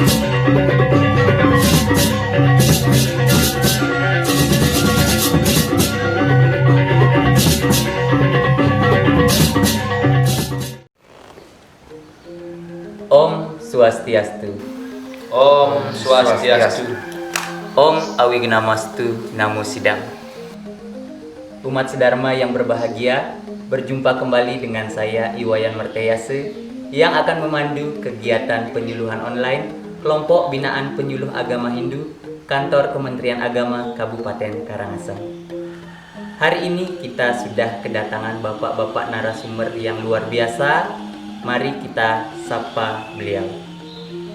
Om Swastiastu. Om Swastiastu. Om Awigamastu Namo Sidam. Umat sedharma yang berbahagia, berjumpa kembali dengan saya Iwayan Mertayase yang akan memandu kegiatan penyuluhan online Kelompok Binaan Penyuluh Agama Hindu Kantor Kementerian Agama Kabupaten Karangasem. Hari ini kita sudah kedatangan bapak-bapak narasumber yang luar biasa. Mari kita sapa beliau.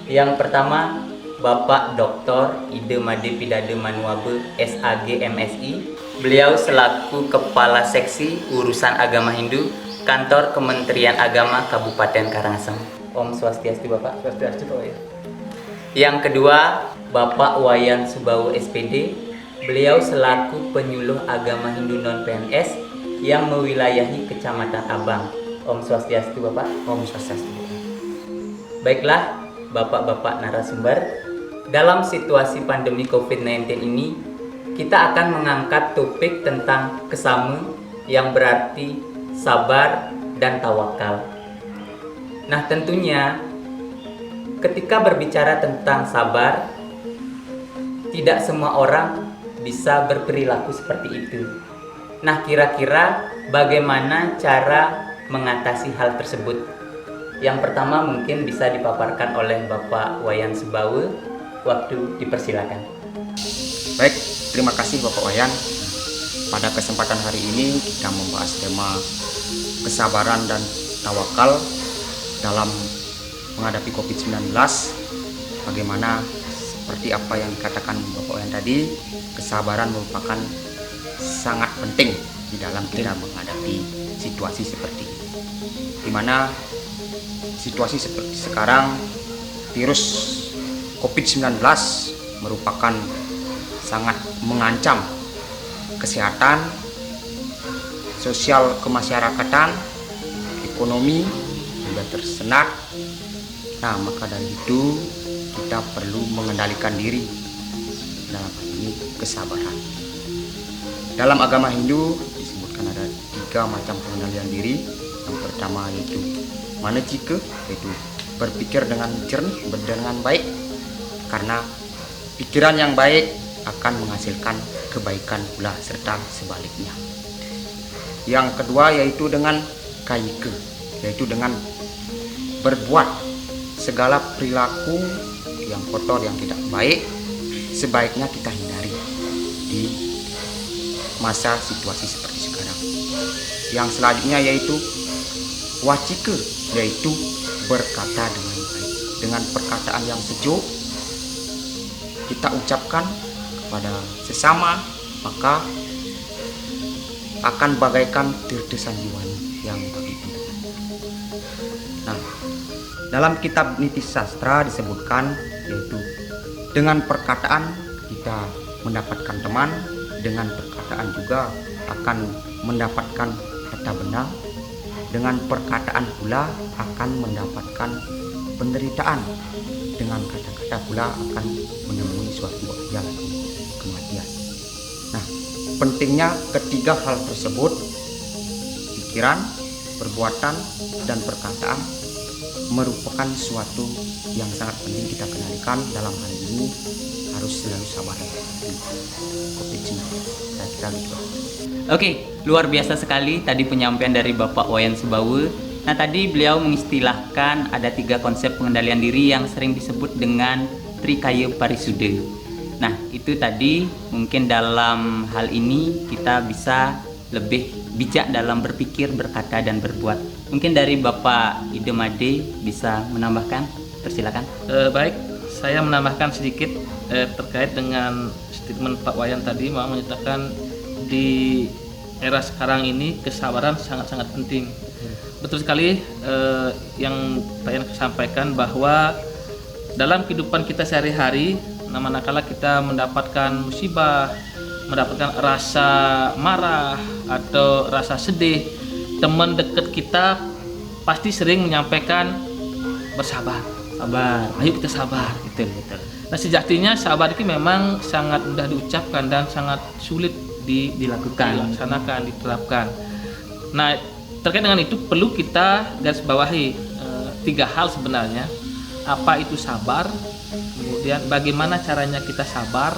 Yang pertama, Bapak Dr. Ide Made Pidade Manuabe SAG MSI. Beliau selaku Kepala Seksi Urusan Agama Hindu Kantor Kementerian Agama Kabupaten Karangasem. Om Swastiastu Bapak. Swastiastu Pak ya. Yang kedua, Bapak Wayan Subawu SPD. Beliau selaku Penyuluh Agama Hindu non-PNS yang mewilayahi Kecamatan Abang. Om Swastiastu Bapak. Om Swastiastu. Baiklah, Bapak-bapak narasumber, dalam situasi pandemi COVID-19 ini, kita akan mengangkat topik tentang kesama yang berarti sabar dan tawakal. Nah, tentunya ketika berbicara tentang sabar, tidak semua orang bisa berperilaku seperti itu. Nah, kira-kira bagaimana cara mengatasi hal tersebut? Yang pertama mungkin bisa dipaparkan oleh Bapak Wayan Subawu. Waktu dipersilakan. Baik, terima kasih Bapak Wayan. Pada kesempatan hari ini kita membahas tema kesabaran dan tawakal dalam menghadapi COVID-19. Bagaimana seperti apa yang dikatakan Bapak Wayan tadi, kesabaran merupakan sangat penting di dalam kita menghadapi situasi seperti ini. Di mana situasi seperti sekarang, virus COVID-19 merupakan sangat mengancam kesehatan, sosial kemasyarakatan, ekonomi juga tersendat. Nah, maka dari itu kita perlu mengendalikan diri, dalam hal ini kesabaran. Dalam agama Hindu disebutkan ada 3 macam pengendalian diri. Yang pertama yaitu manajika, yaitu berpikir dengan jernih, dengan baik, karena pikiran yang baik akan menghasilkan kebaikan pula serta sebaliknya. Yang kedua yaitu dengan kaika, yaitu dengan berbuat segala perilaku yang kotor, yang tidak baik, sebaiknya kita hindari di masa situasi seperti sekarang. Yang selanjutnya yaitu wacika, yaitu berkata dengan baik, dengan perkataan yang sejuk kita ucapkan kepada sesama, maka akan bagaikan terdesan jiwanya yang bagi pendengar. Nah, dalam kitab Niti Sastra disebutkan yaitu dengan perkataan kita mendapatkan teman, dengan perkataan juga akan mendapatkan harta benda, dengan perkataan pula akan mendapatkan penderitaan, dengan kata-kata pula akan menemui suatu ajal atau kematian. Nah, pentingnya ketiga hal tersebut, pikiran, perbuatan, dan perkataan, merupakan suatu yang sangat penting kita kendalikan. Dalam hal ini harus selalu sabar di COVID-19. Saya kira gitu. Oke, luar biasa sekali tadi penyampaian dari Bapak Wayan Subawu. Nah, tadi beliau mengistilahkan ada 3 konsep pengendalian diri yang sering disebut dengan Trikaya Parisuda. Nah, itu tadi mungkin dalam hal ini kita bisa lebih bijak dalam berpikir, berkata, dan berbuat. Mungkin dari Bapak Ide Made bisa menambahkan, persilakan. Baik, saya menambahkan sedikit terkait dengan statement Pak Wayan tadi, mau menyatakan di era sekarang ini kesabaran sangat-sangat penting. Betul sekali yang Pak Wayan sampaikan, bahwa dalam kehidupan kita sehari-hari, manakala kita mendapatkan musibah, mendapatkan rasa marah atau rasa sedih, teman dekat kita pasti sering menyampaikan bersabar, Sabar. Ayo kita sabar. Betul, betul. Nah sejatinya sabar itu memang sangat mudah diucapkan dan sangat sulit Dilakukan. dilaksanakan, diterapkan. Nah terkait dengan itu perlu kita garis bawahi 3 hal sebenarnya. Apa itu sabar, kemudian bagaimana caranya kita sabar,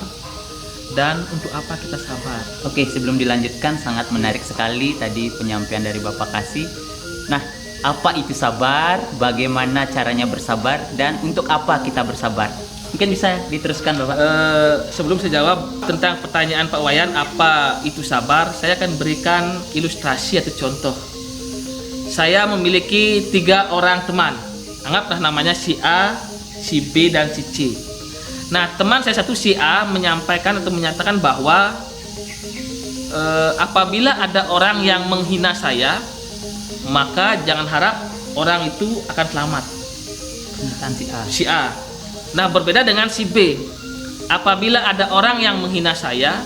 dan untuk apa kita sabar. Oke, sebelum dilanjutkan, sangat menarik sekali tadi penyampaian dari Bapak Kasih. Nah, apa itu sabar, bagaimana caranya bersabar, dan untuk apa kita bersabar? Mungkin bisa diteruskan Bapak. Sebelum saya jawab tentang pertanyaan Pak Wayan, apa itu sabar, saya akan berikan ilustrasi atau contoh. Saya memiliki 3 orang teman. Anggaplah namanya si A, si B, dan si C. Nah, teman saya satu si A menyampaikan atau menyatakan bahwa apabila ada orang yang menghina saya, maka jangan harap orang itu akan selamat. Tentang si A. Si A. Nah, berbeda dengan si B. Apabila ada orang yang menghina saya,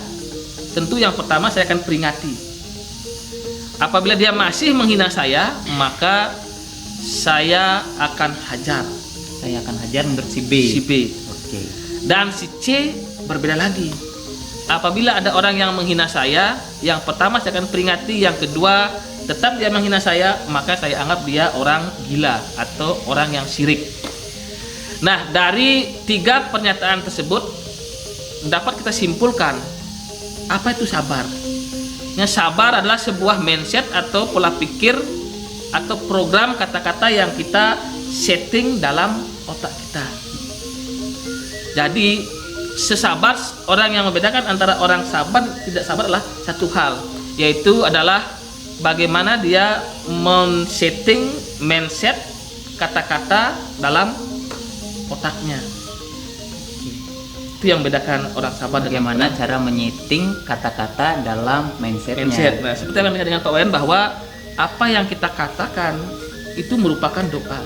tentu yang pertama saya akan peringati. Apabila dia masih menghina saya, maka saya akan hajar. Saya akan hajar menurut si B. Si B. Oke. Dan si C berbeda lagi. Apabila ada orang yang menghina saya, yang pertama saya akan peringati, yang kedua tetap dia menghina saya, maka saya anggap dia orang gila atau orang yang syirik. Nah, dari 3 pernyataan tersebut dapat kita simpulkan apa itu sabar. Yang sabar adalah sebuah mindset atau pola pikir atau program kata-kata yang kita setting dalam otak kita. Jadi sesabar, orang yang membedakan antara orang sabar dan tidak sabar adalah satu hal, yaitu adalah bagaimana dia men-setting mindset kata-kata dalam otaknya. Itu yang membedakan orang sabar Bagaimana dengan cara menyeting kata-kata dalam mindsetnya. mindset. Nah, seperti yang dengan Pak Wayan bahwa apa yang kita katakan itu merupakan doa.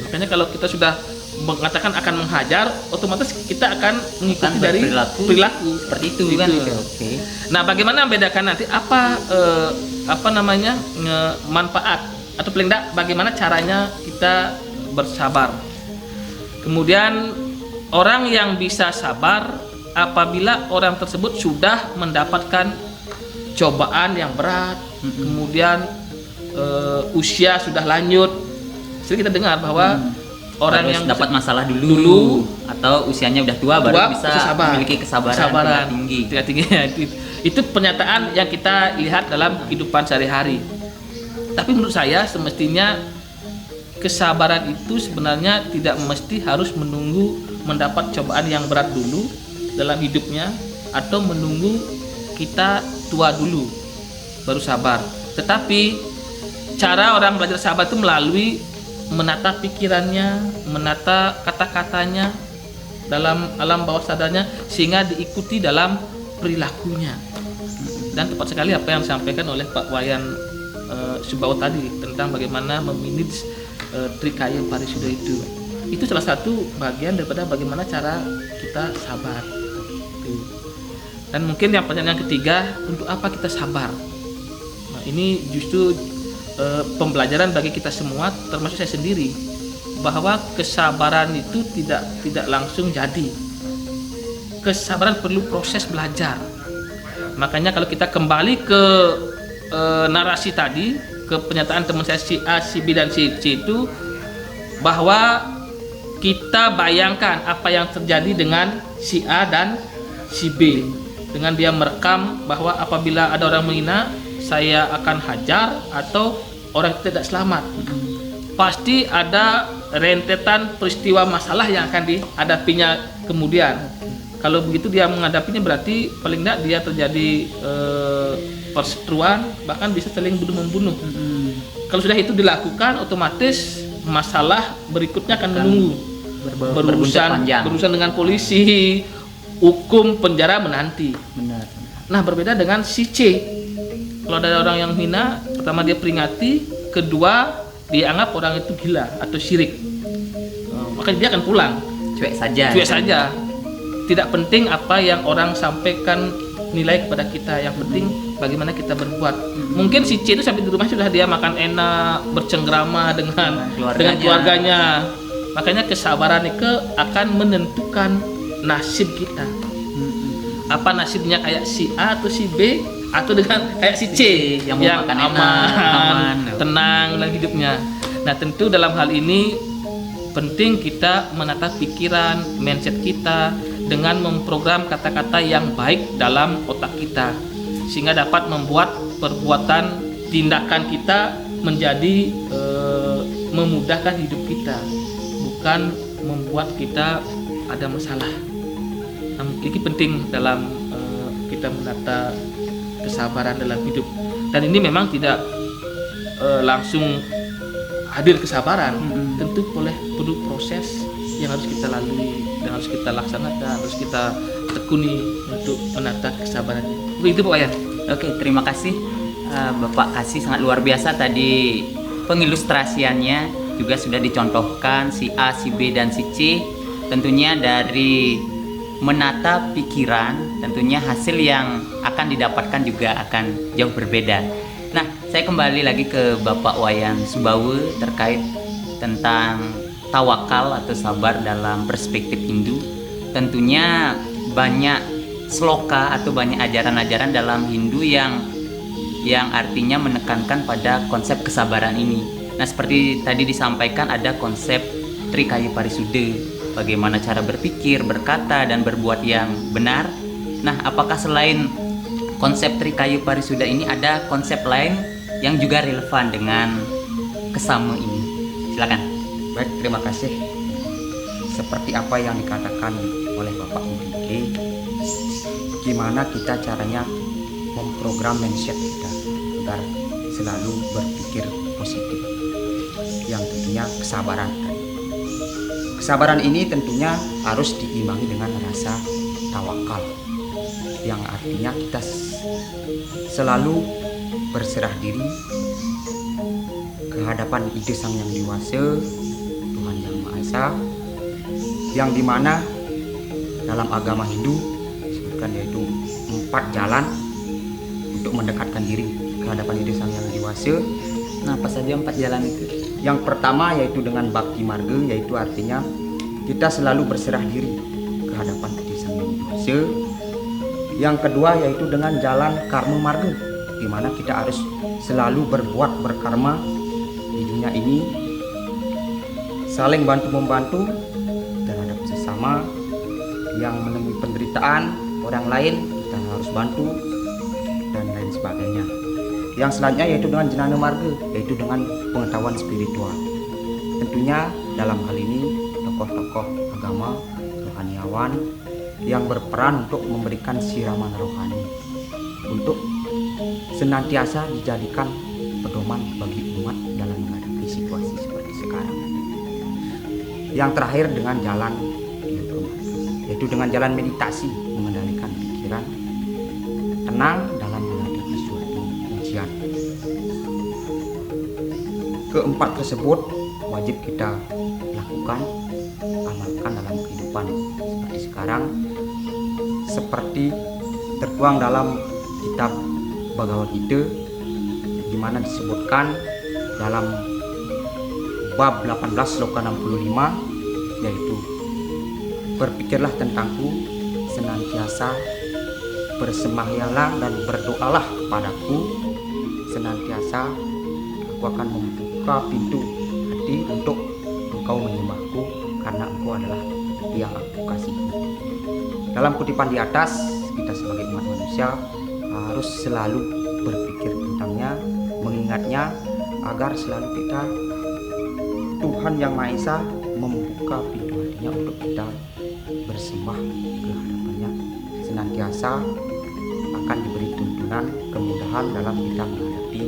Makanya kalau kita sudah mengatakan akan menghajar, otomatis kita akan mengikuti dari perilaku seperti itu kan. Oke. Nah, bagaimana membedakan nanti apa manfaat atau paling tidak bagaimana caranya kita bersabar. Kemudian orang yang bisa sabar apabila orang tersebut sudah mendapatkan cobaan yang berat, kemudian usia sudah lanjut. Sering kita dengar bahwa orang Harus yang dapat masalah dulu atau usianya udah tua baru bisa sabar. memiliki kesabaran tinggi. Tingkat tingginya. Itu pernyataan yang kita lihat dalam kehidupan sehari-hari. Tapi menurut saya semestinya kesabaran itu sebenarnya tidak mesti harus menunggu mendapat cobaan yang berat dulu dalam hidupnya atau menunggu kita tua dulu baru sabar. Tetapi cara orang belajar sabar itu melalui menata pikirannya, menata kata-katanya dalam alam bawah sadarnya sehingga diikuti dalam perilakunya. Dan tepat sekali apa yang disampaikan oleh Pak Wayan Subawo tadi tentang bagaimana memanage Trikaya Parisuda itu. Itu salah satu bagian daripada bagaimana cara kita sabar. Dan mungkin yang pertanyaan yang ketiga, untuk apa kita sabar? Nah, ini justru pembelajaran bagi kita semua, termasuk saya sendiri, bahwa kesabaran itu tidak langsung jadi. Kesabaran perlu proses belajar. Makanya kalau kita kembali ke narasi tadi, ke pernyataan teman saya si A, si B dan si C itu, bahwa kita bayangkan apa yang terjadi dengan si A dan si B, dengan dia merekam bahwa apabila ada orang menghina saya akan hajar atau orang tidak selamat. Pasti ada rentetan peristiwa masalah yang akan dihadapinya kemudian. Kalau begitu dia menghadapinya berarti paling tidak dia terjadi perseteruan, bahkan bisa saling bunuh-membunuh. Kalau sudah itu dilakukan, otomatis masalah berikutnya akan menunggu. Berurusan dengan polisi, hukum, penjara menanti. Benar. Nah, berbeda dengan si C. Kalau ada orang yang hina, pertama dia peringati, kedua dia anggap orang itu gila atau syirik. Maka dia akan pulang. Cuek saja. Cuek saja. Tidak penting apa yang orang sampaikan nilai kepada kita, yang penting bagaimana kita berbuat. Mungkin si C itu sampai di rumah sudah dia makan enak, bercengkrama dengan keluarganya. Makanya kesabaran itu akan menentukan nasib kita. Apa nasibnya kayak si A atau si B, atau dengan kayak si C yang mau makan enak, aman. tenang dalam hidupnya. Nah, tentu dalam hal ini penting kita menata pikiran, mindset kita dengan memprogram kata-kata yang baik dalam otak kita, sehingga dapat membuat perbuatan tindakan kita menjadi memudahkan hidup kita, bukan membuat kita ada masalah. Nah, ini penting dalam kita menata kesabaran dalam hidup. Dan ini memang tidak langsung hadir kesabaran. Tentu perlu proses yang harus kita lalui dan harus kita laksanakan, harus kita tekuni untuk menata kesabaran. Begitu Pak Wayan. Oke, terima kasih Bapak Kasih, sangat luar biasa tadi pengilustrasiannya, juga sudah dicontohkan si A, si B, dan si C. Tentunya dari menata pikiran, tentunya hasil yang akan didapatkan juga akan jauh berbeda. Nah, saya kembali lagi ke Bapak Wayan Subawe terkait tentang tawakal atau sabar dalam perspektif Hindu. Tentunya banyak sloka atau banyak ajaran-ajaran dalam Hindu yang artinya menekankan pada konsep kesabaran ini. Nah, seperti tadi disampaikan ada konsep Trikaya Parisuddha, bagaimana cara berpikir, berkata, dan berbuat yang benar. Nah, apakah selain konsep Trikaya Parisuddha ini ada konsep lain yang juga relevan dengan kesama ini? Silakan. Baik, terima kasih. Seperti apa yang dikatakan oleh Bapak Udike, gimana kita caranya memprogram mindset kita agar selalu berpikir positif, yang tentunya kesabaran. Kesabaran ini tentunya harus diimbangi dengan rasa tawakal, yang artinya kita selalu berserah diri ke hadapan ide Sang Yang Dewasa, Tuhan Yang Maha Esa, yang dimana dalam agama Hindu disebutkan yaitu 4 jalan untuk mendekatkan diri ke hadapan ide Sang Yang Dewasa. Nah, apa saja 4 jalan itu? Yang pertama yaitu dengan Bhakti Marga, yaitu artinya kita selalu berserah diri ke hadapan ide Sang Yang Dewasa. Yang kedua yaitu dengan jalan Karma Marga, di mana kita harus selalu berbuat berkarma di dunia ini, saling bantu-membantu terhadap sesama yang menemui penderitaan orang lain, kita harus bantu, dan lain sebagainya. Yang selanjutnya yaitu dengan Jnana Marga, yaitu dengan pengetahuan spiritual. Tentunya dalam hal ini tokoh-tokoh agama, rohaniawan yang berperan untuk memberikan siraman rohani, untuk senantiasa dijadikan pedoman bagi umat dalam menghadapi situasi seperti sekarang. Yang terakhir dengan jalan yoga, yaitu dengan jalan meditasi, mengendalikan pikiran, tenang dalam menghadapi suatu ujian. Keempat tersebut wajib kita lakukan, amalkan dalam kehidupan seperti sekarang, seperti tertuang dalam kitab Bhagavad Gita, di mana disebutkan dalam bab 18 sloka 65, yaitu berpikirlah tentangku, senantiasa bersembahyanglah dan berdoalah kepadaku, senantiasa aku akan membuka pintu hati untuk engkau menyembahku, karena engkau adalah yang aku kasihi. Dalam kutipan di atas, kita sebagai umat manusia harus selalu berpikir tentangnya, mengingatnya, agar selalu kita, Tuhan Yang Maha Esa, membuka pintu hatinya untuk kita bersembah ke hadapannya. Senantiasa akan diberi tuntunan kemudahan dalam kita menghadapi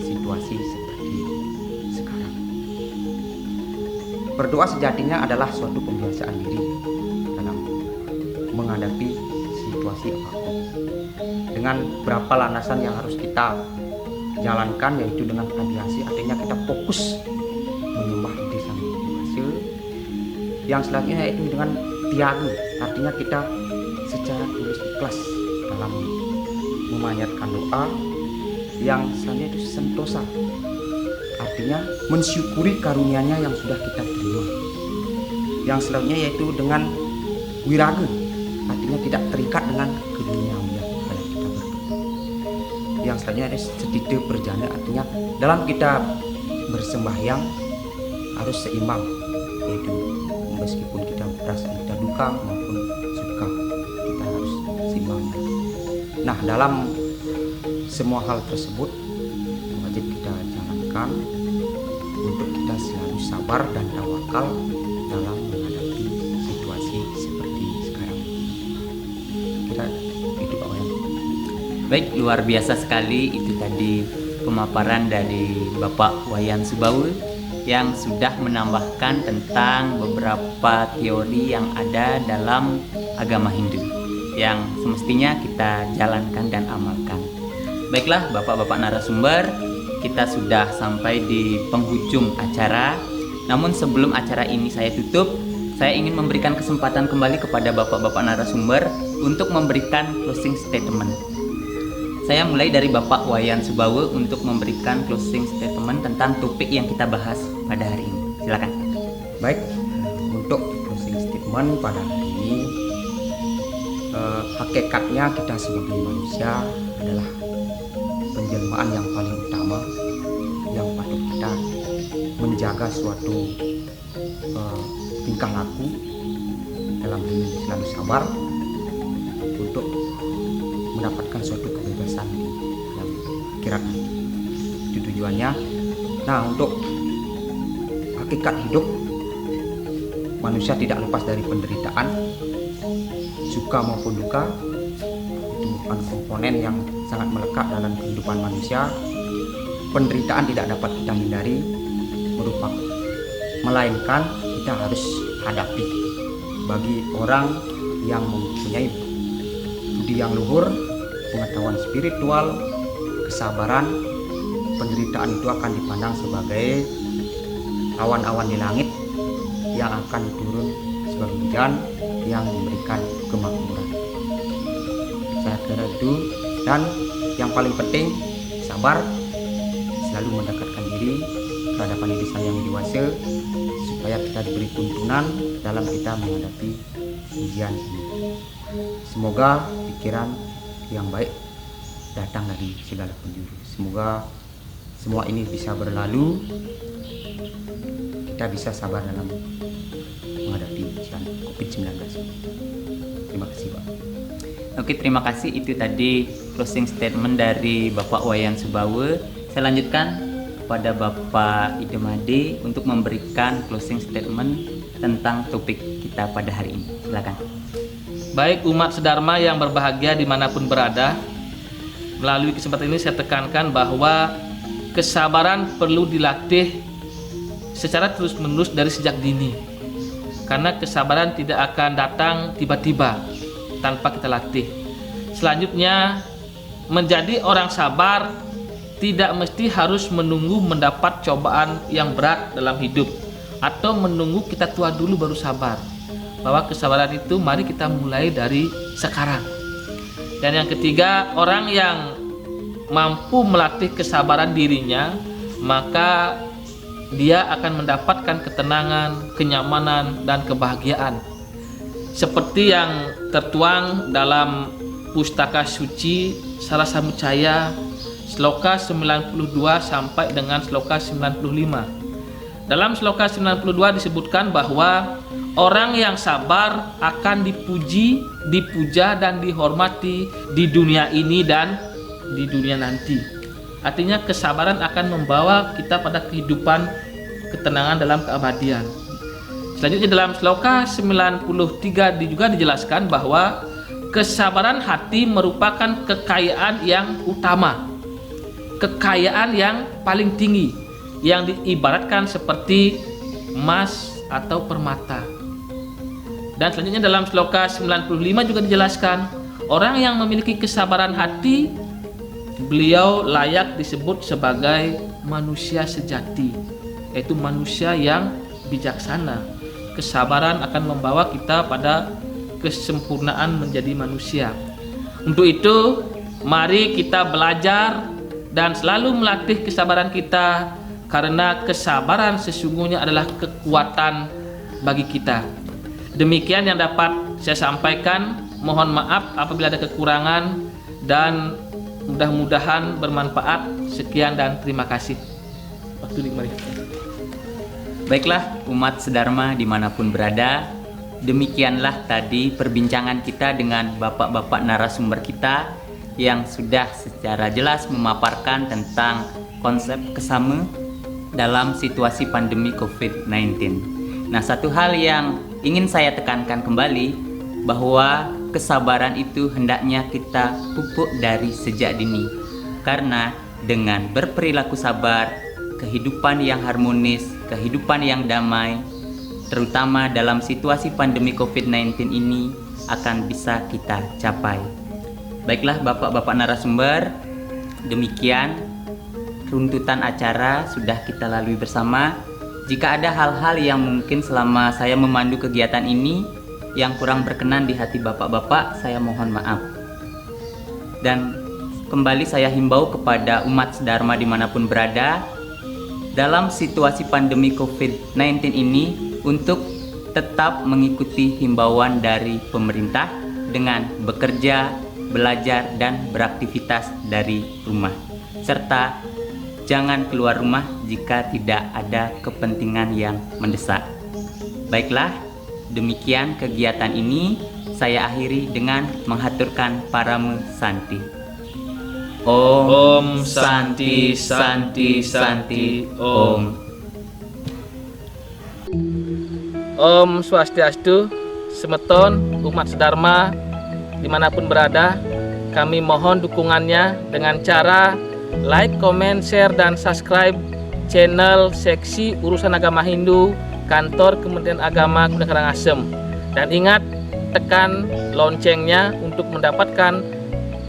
situasi seperti sekarang. Berdoa sejatinya adalah suatu pembiasaan diri dalam menghadapi situasi apapun. Dengan berapa landasan yang harus kita jalankan, yaitu dengan radiasi, artinya kita fokus menyembah ide Sang Yang Dewasa. Yang selanjutnya yaitu dengan tiaga, artinya kita secara tulus ikhlas dalam memanjatkan doa. Yang selanjutnya itu sentosa, artinya mensyukuri karunia-Nya yang sudah kita terima. Yang selanjutnya yaitu dengan wiraga, artinya tidak terikat dengan keduniawian pada kita berdua. Yang selanjutnya ada setida perjalanan, artinya dalam kita bersembahyang harus seimbang, yaitu meskipun kita merasa kita duka maupun suka, kita harus seimbang. Nah, dalam semua hal tersebut wajib kita jalankan untuk kita selalu sabar dan tawakal dalam menghadapi situasi seperti sekarang. Kira itu Pak Wayan. Baik, luar biasa sekali itu tadi pemaparan dari Bapak Wayan Subawa yang sudah menambahkan tentang beberapa teori yang ada dalam agama Hindu yang semestinya kita jalankan dan amalkan. Baiklah Bapak-bapak narasumber, kita sudah sampai di penghujung acara. Namun sebelum acara ini saya tutup, saya ingin memberikan kesempatan kembali kepada Bapak-bapak narasumber untuk memberikan closing statement. Saya mulai dari Bapak Wayan Subawa untuk memberikan closing statement tentang topik yang kita bahas pada hari ini. Silakan. Baik, untuk closing statement pada hari ini, hakikatnya kita sebagai manusia adalah penjelmaan yang paling utama yang patut kita menjaga suatu tingkah laku dalam ini selalu sabar untuk mendapatkan suatu kebebasan di dalam akhirat. Itu tujuannya. Nah, untuk hakikat hidup, manusia tidak lepas dari penderitaan, suka maupun duka. Itu merupakan komponen yang sangat melekat dalam kehidupan manusia. Penderitaan tidak dapat kita hindari, melainkan kita harus hadapi. Bagi orang yang mempunyai budi yang luhur, pengetahuan spiritual, kesabaran, penderitaan itu akan dipandang sebagai awan-awan di langit yang akan turun sebagai hujan yang memberikan kemakmuran. Saya kira itu. Dan yang paling penting, sabar, selalu mendekatkan diri ke hadapan diri saya yang dewasa supaya kita diberi tuntunan dalam kita menghadapi ujian ini. Semoga pikiran yang baik datang dari segala penjuru. Semoga semua ini bisa berlalu, kita bisa sabar dalam menghadapi ujian COVID-19. Terima kasih Pak. Oke, terima kasih. Itu tadi closing statement dari Bapak Wayan Subawa. Saya lanjutkan kepada Bapak Idemade untuk memberikan closing statement tentang topik kita pada hari ini. Silakan. Baik umat sedharma yang berbahagia dimanapun berada, melalui kesempatan ini saya tekankan bahwa kesabaran perlu dilatih secara terus-menerus dari sejak dini. Karena kesabaran tidak akan datang tiba-tiba tanpa kita latih. Selanjutnya, menjadi orang sabar tidak mesti harus menunggu mendapat cobaan yang berat dalam hidup atau menunggu kita tua dulu baru sabar. Bahwa kesabaran itu mari kita mulai dari sekarang. Dan yang ketiga, orang yang mampu melatih kesabaran dirinya, maka dia akan mendapatkan ketenangan, kenyamanan, dan kebahagiaan. Seperti yang tertuang dalam Pustaka Suci Sarasamucaya Sloka 92 sampai dengan Sloka 95. Dalam Sloka 92 disebutkan bahwa orang yang sabar akan dipuji, dipuja, dan dihormati di dunia ini dan di dunia nanti. Artinya kesabaran akan membawa kita pada kehidupan ketenangan dalam keabadian. Selanjutnya dalam Sloka 93 juga dijelaskan bahwa kesabaran hati merupakan kekayaan yang utama, kekayaan yang paling tinggi, yang diibaratkan seperti emas atau permata. Dan selanjutnya dalam Sloka 95 juga dijelaskan, orang yang memiliki kesabaran hati, beliau layak disebut sebagai manusia sejati, yaitu manusia yang bijaksana. Kesabaran akan membawa kita pada kesempurnaan menjadi manusia. Untuk itu, mari kita belajar dan selalu melatih kesabaran kita, karena kesabaran sesungguhnya adalah kekuatan bagi kita. Demikian yang dapat saya sampaikan. Mohon maaf apabila ada kekurangan dan mudah-mudahan bermanfaat. Sekian dan terima kasih. Waktu dimari. Baiklah umat Sedharma dimanapun berada, demikianlah tadi perbincangan kita dengan bapak-bapak narasumber kita yang sudah secara jelas memaparkan tentang konsep kesama dalam situasi pandemi COVID-19. Nah, satu hal yang ingin saya tekankan kembali bahwa kesabaran itu hendaknya kita pupuk dari sejak dini. Karena dengan berperilaku sabar, kehidupan yang harmonis, kehidupan yang damai, terutama dalam situasi pandemi COVID-19 ini akan bisa kita capai. Baiklah bapak-bapak narasumber, demikian runtutan acara sudah kita lalui bersama. Jika ada hal-hal yang mungkin selama saya memandu kegiatan ini yang kurang berkenan di hati bapak-bapak, saya mohon maaf. Dan kembali saya himbau kepada umat Sedharma dimanapun berada, dalam situasi pandemi COVID-19 ini untuk tetap mengikuti himbauan dari pemerintah dengan bekerja, belajar, dan beraktivitas dari rumah. Serta jangan keluar rumah jika tidak ada kepentingan yang mendesak. Baiklah, demikian kegiatan ini saya akhiri dengan menghaturkan parame santi. Om Santi Santi Santi Om. Om Swastiastu, semeton umat Sedharma dimanapun berada, kami mohon dukungannya dengan cara like, comment, share, dan subscribe channel Seksi Urusan Agama Hindu Kantor Kementerian Agama Kabupaten Karangasem. Dan ingat, tekan loncengnya untuk mendapatkan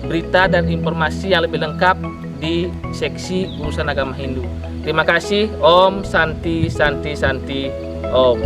berita dan informasi yang lebih lengkap di Seksi Urusan Agama Hindu. Terima kasih. Om Santi Santi Santi Om.